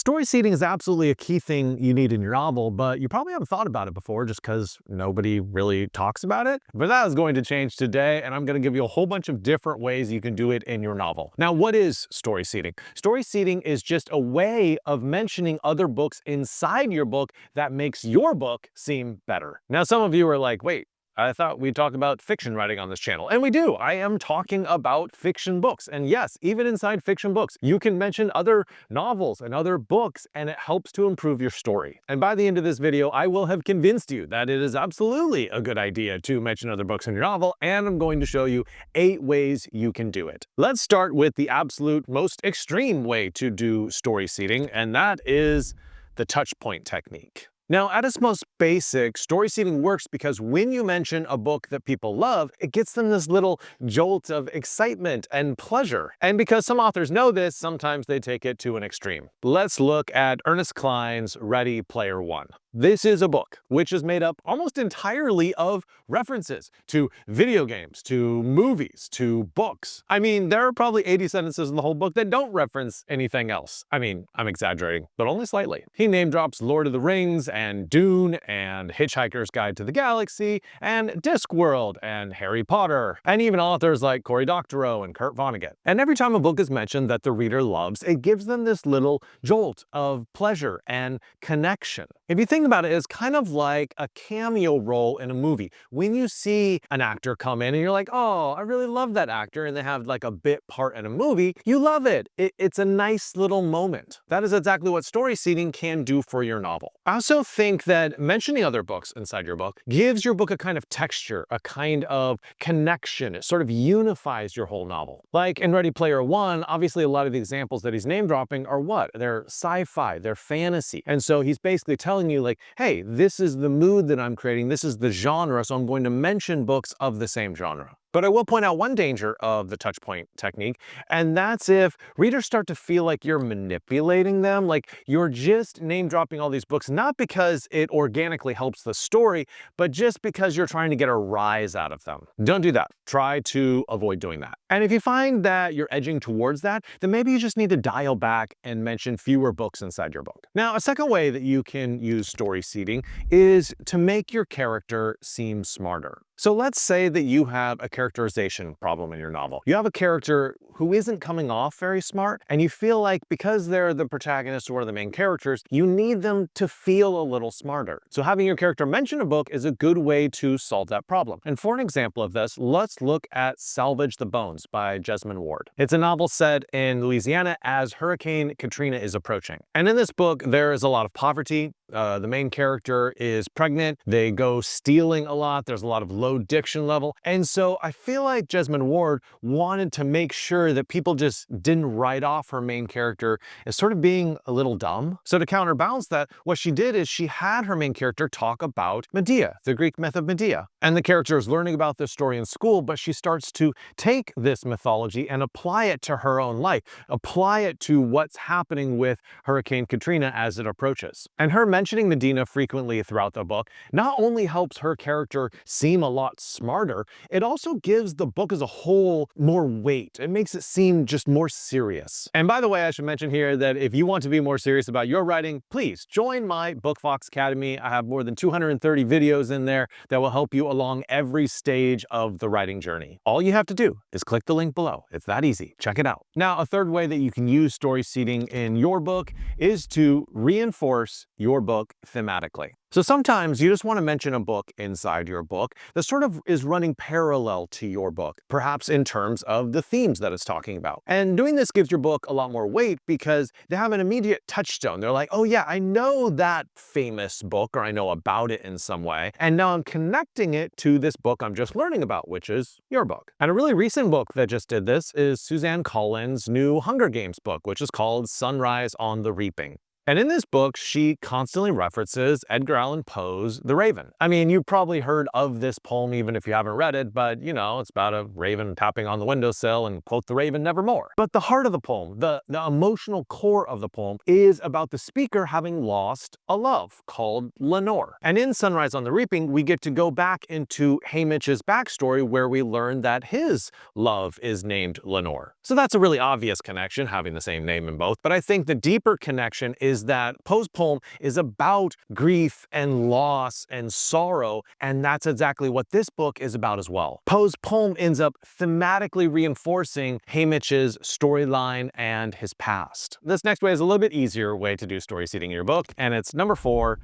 Story seeding is absolutely a key thing you need in your novel, but you probably haven't thought about it before just because nobody really talks about it. But that is going to change today, and I'm going to give you a whole bunch of different ways you can do it in your novel. Now, what is story seeding? Story seeding is just a way of mentioning other books inside your book that makes your book seem better. Now, some of you are like, wait, I thought we'd talk about fiction writing on this channel. And we do. I am talking about fiction books. And yes, even inside fiction books, you can mention other novels and other books, and it helps to improve your story. And by the end of this video, I will have convinced you that it is absolutely a good idea to mention other books in your novel, and I'm going to show you 8 ways you can do it. Let's start with the absolute most extreme way to do story seeding, and that is the Touchpoint Technique. Now, at its most basic, story seeding works because when you mention a book that people love, it gets them this little jolt of excitement and pleasure. And because some authors know this, sometimes they take it to an extreme. Let's look at Ernest Cline's Ready Player One. This is a book which is made up almost entirely of references to video games, to movies, to books. I mean, there are probably 80 sentences in the whole book that don't reference anything else. I mean, I'm exaggerating, but only slightly. He name drops Lord of the Rings and Dune and Hitchhiker's Guide to the Galaxy and Discworld and Harry Potter and even authors like Cory Doctorow and Kurt Vonnegut. And every time a book is mentioned that the reader loves, it gives them this little jolt of pleasure and connection. If you think about it, it's kind of like a cameo role in a movie. When you see an actor come in and you're like, oh, I really love that actor, and they have like a bit part in a movie, you love it. It's a nice little moment. That is exactly what story seeding can do for your novel. I also think that mentioning other books inside your book gives your book a kind of texture, a kind of connection. It sort of unifies your whole novel. Like in Ready Player One, obviously a lot of the examples that he's name dropping are what? They're sci-fi, they're fantasy. And so he's basically telling you like, hey, this is the mood that I'm creating, this is the genre, so I'm going to mention books of the same genre. But I will point out one danger of the Touchpoint Technique, and that's if readers start to feel like you're manipulating them, like you're just name dropping all these books, not because it organically helps the story, but just because you're trying to get a rise out of them. Don't do that. Try to avoid doing that. And if you find that you're edging towards that, then maybe you just need to dial back and mention fewer books inside your book. Now, a second way that you can use story seeding is to make your character seem smarter. So let's say that you have a characterization problem in your novel. You have a character who isn't coming off very smart, and you feel like because they're the protagonist or one of the main characters, you need them to feel a little smarter. So having your character mention a book is a good way to solve that problem. And for an example of this, let's look at Salvage the Bones by Jesmyn Ward. It's a novel set in Louisiana as Hurricane Katrina is approaching. And in this book, there is a lot of poverty. The main character is pregnant. They go stealing a lot. There's a lot of low diction level. And so I feel like Jesmyn Ward wanted to make sure that people just didn't write off her main character as sort of being a little dumb. So to counterbalance that, what she did is she had her main character talk about Medea, the Greek myth of Medea. And the character is learning about this story in school, but she starts to take this mythology and apply it to her own life, apply it to what's happening with Hurricane Katrina as it approaches. And her mentioning Medina frequently throughout the book not only helps her character seem a lot smarter, it also gives the book as a whole more weight. It makes it seem just more serious. And by the way, I should mention here that if you want to be more serious about your writing, please join my Bookfox Academy. I have more than 230 videos in there that will help you along every stage of the writing journey. All you have to do is click the link below. It's that easy. Check it out. Now, a third way that you can use story seeding in your book is to reinforce your book thematically. So sometimes you just want to mention a book inside your book that sort of is running parallel to your book, perhaps in terms of the themes that it's talking about. And doing this gives your book a lot more weight because they have an immediate touchstone. They're like, oh yeah, I know that famous book, or I know about it in some way, and now I'm connecting it to this book I'm just learning about, which is your book. And a really recent book that just did this is Suzanne Collins' new Hunger Games book, which is called Sunrise on the Reaping. And in this book, she constantly references Edgar Allan Poe's The Raven. I mean, you've probably heard of this poem even if you haven't read it, but you know, it's about a raven tapping on the windowsill and quote the raven nevermore. But the heart of the poem, the emotional core of the poem is about the speaker having lost a love called Lenore. And in Sunrise on the Reaping, we get to go back into Haymitch's backstory where we learn that his love is named Lenore. So that's a really obvious connection, having the same name in both, but I think the deeper connection is is that Poe's poem is about grief and loss and sorrow, and that's exactly what this book is about as well. Poe's poem ends up thematically reinforcing Haymitch's storyline and his past. This next way is a little bit easier way to do story seeding in your book, and it's number 4,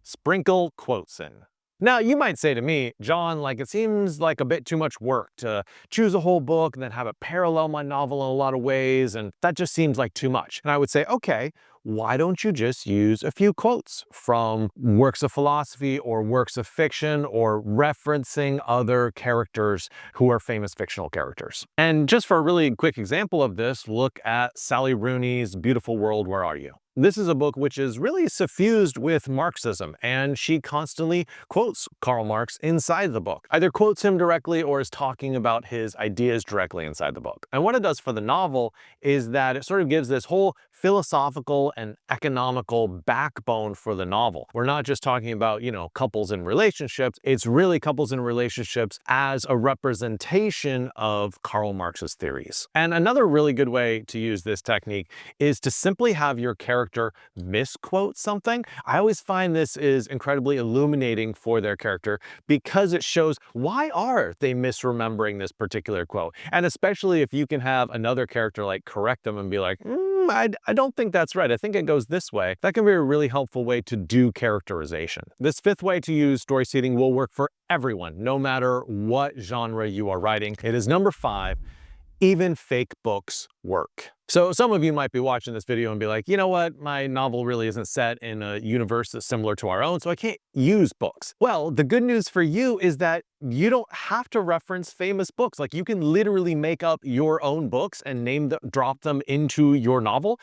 sprinkle quotes in. Now, you might say to me, John, like it seems like a bit too much work to choose a whole book and then have it parallel my novel in a lot of ways, and that just seems like too much. And I would say, okay, why don't you just use a few quotes from works of philosophy or works of fiction or referencing other characters who are famous fictional characters? And just for a really quick example of this, look at Sally Rooney's Beautiful World, Where Are You? This is a book which is really suffused with Marxism, and she constantly quotes Karl Marx inside the book. Either quotes him directly or is talking about his ideas directly inside the book. And what it does for the novel is that it sort of gives this whole philosophical and economical backbone for the novel. We're not just talking about, couples in relationships. It's really couples in relationships as a representation of Karl Marx's theories. And another really good way to use this technique is to simply have your character misquote something. I always find this is incredibly illuminating for their character because it shows why are they misremembering this particular quote. And especially if you can have another character like correct them and be like, I don't think that's right. I think it goes this way. That can be a really helpful way to do characterization. This 5th way to use story seeding will work for everyone, no matter what genre you are writing. It is number 5. Even fake books work. So some of you might be watching this video and be like, you know what, my novel really isn't set in a universe that's similar to our own, so I can't use books. Well, the good news for you is that you don't have to reference famous books. Like you can literally make up your own books and drop them into your novel,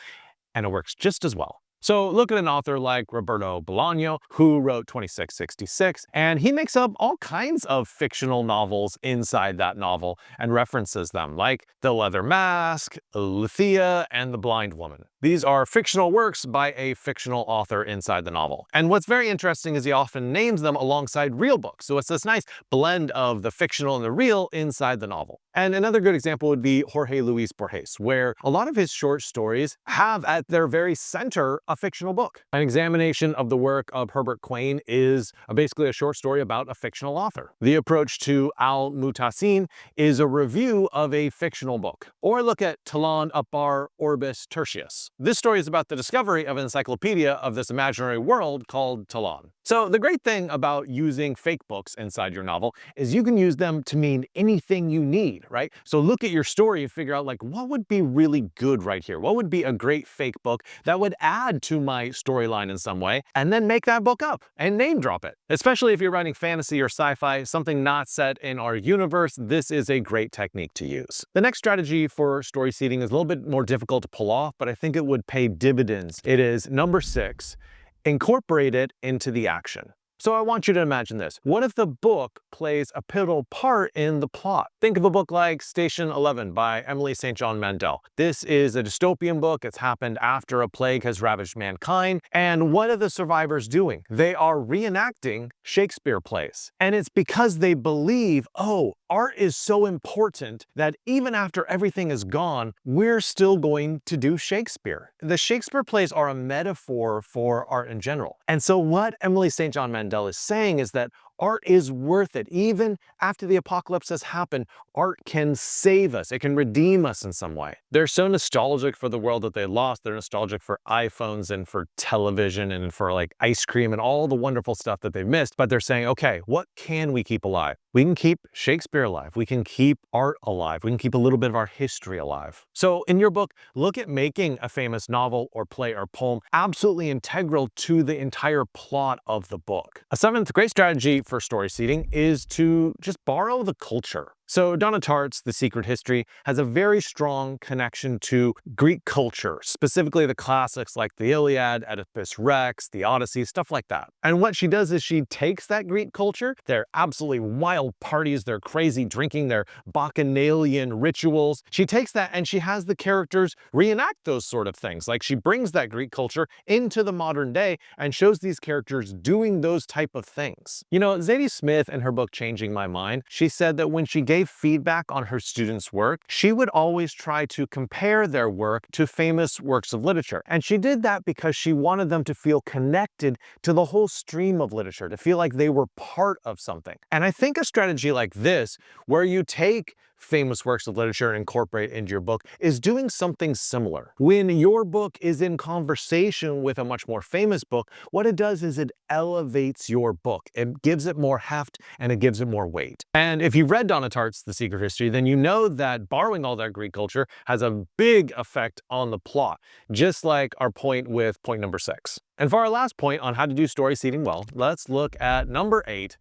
and it works just as well. So look at an author like Roberto Bolaño, who wrote 2666, and he makes up all kinds of fictional novels inside that novel and references them, like The Leather Mask, Luthea, and The Blind Woman. These are fictional works by a fictional author inside the novel. And what's very interesting is he often names them alongside real books. So it's this nice blend of the fictional and the real inside the novel. And another good example would be Jorge Luis Borges, where a lot of his short stories have at their very center a fictional book. An examination of the work of Herbert Quain is basically a short story about a fictional author. The Approach to Al-Mutassin is a review of a fictional book. Or look at Talon Upar Orbis Tertius. This story is about the discovery of an encyclopedia of this imaginary world called Talon. So the great thing about using fake books inside your novel is you can use them to mean anything you need, right? So look at your story and figure out like, what would be really good right here? What would be a great fake book that would add to my storyline in some way, and then make that book up and name drop it. Especially if you're writing fantasy or sci-fi, something not set in our universe, this is a great technique to use. The next strategy for story seeding is a little bit more difficult to pull off, but I think it would pay dividends. It is number 6, incorporate it into the action. So I want you to imagine this. What if the book plays a pivotal part in the plot? Think of a book like Station 11 by Emily St. John Mandel. This is a dystopian book. It's happened after a plague has ravaged mankind. And what are the survivors doing? They are reenacting Shakespeare plays. And it's because they believe, oh, art is so important that even after everything is gone, we're still going to do Shakespeare. The Shakespeare plays are a metaphor for art in general. And so what Emily St. John Mandel is saying is that art is worth it. Even after the apocalypse has happened, art can save us. It can redeem us in some way. They're so nostalgic for the world that they lost. They're nostalgic for iPhones and for television and for like ice cream and all the wonderful stuff that they've missed. But they're saying, okay, what can we keep alive? We can keep Shakespeare alive. We can keep art alive. We can keep a little bit of our history alive. So in your book, look at making a famous novel or play or poem absolutely integral to the entire plot of the book. A 7th great strategy for story seeding is to just borrow the culture. So Donna Tartt's The Secret History has a very strong connection to Greek culture, specifically the classics like the Iliad, Oedipus Rex, the Odyssey, stuff like that. And what she does is she takes that Greek culture, their absolutely wild parties, their crazy drinking, their bacchanalian rituals. She takes that and she has the characters reenact those sort of things. Like she brings that Greek culture into the modern day and shows these characters doing those type of things. You know, Zadie Smith in her book Changing My Mind, she said that when she gave gave feedback on her students' work, she would always try to compare their work to famous works of literature. And she did that because she wanted them to feel connected to the whole stream of literature, to feel like they were part of something. And I think a strategy like this, where you take famous works of literature and incorporate into your book, is doing something similar. When your book is in conversation with a much more famous book, what it does is it elevates your book. It gives it more heft and it gives it more weight. And if you've read Donna Tartt's The Secret History, then you know that borrowing all that Greek culture has a big effect on the plot, just like our point with point number 6. And for our last point on how to do story seeding well, let's look at number 8,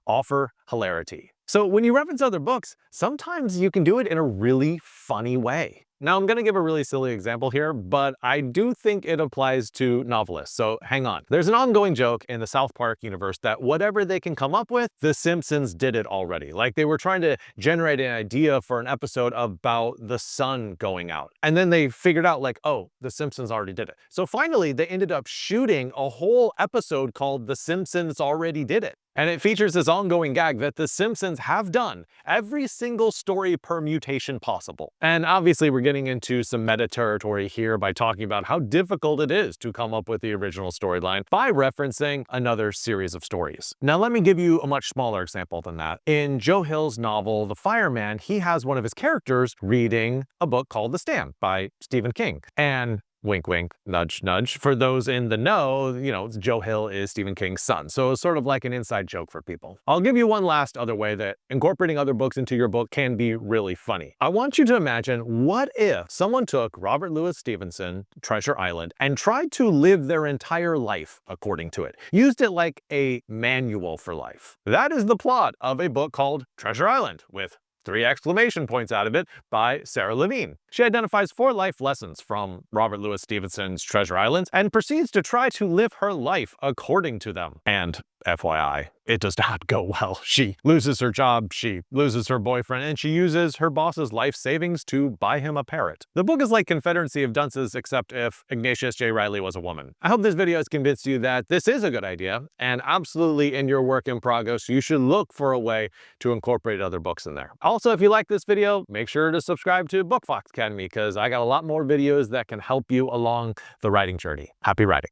offer hilarity. So when you reference other books, sometimes you can do it in a really funny way. Now, I'm going to give a really silly example here, but I do think it applies to novelists, so hang on. There's an ongoing joke in the South Park universe that whatever they can come up with, The Simpsons did it already. Like they were trying to generate an idea for an episode about the sun going out. And then they figured out like, oh, The Simpsons already did it. So finally, they ended up shooting a whole episode called The Simpsons Already Did It. And it features this ongoing gag that The Simpsons have done every single story permutation possible. And obviously we're getting into some meta territory here by talking about how difficult it is to come up with the original storyline by referencing another series of stories. Now let me give you a much smaller example than that. In Joe Hill's novel, The Fireman, he has one of his characters reading a book called The Stand by Stephen King. And wink, wink, nudge, nudge. For those in the know, you know, Joe Hill is Stephen King's son. So it's sort of like an inside joke for people. I'll give you one last other way that incorporating other books into your book can be really funny. I want you to imagine, what if someone took Robert Louis Stevenson, Treasure Island, and tried to live their entire life according to it? Used it like a manual for life. That is the plot of a book called Treasure Island, with 3 exclamation points out of it, by Sarah Levine. She identifies 4 life lessons from Robert Louis Stevenson's Treasure Island and proceeds to try to live her life according to them. And FYI, it does not go well. She loses her job, she loses her boyfriend, and she uses her boss's life savings to buy him a parrot. The book is like Confederacy of Dunces, except if Ignatius J. Reilly was a woman. I hope this video has convinced you that this is a good idea, and absolutely in your work in progress, you should look for a way to incorporate other books in there. Also, if you like this video, make sure to subscribe to Bookfox Academy, because I got a lot more videos that can help you along the writing journey. Happy writing.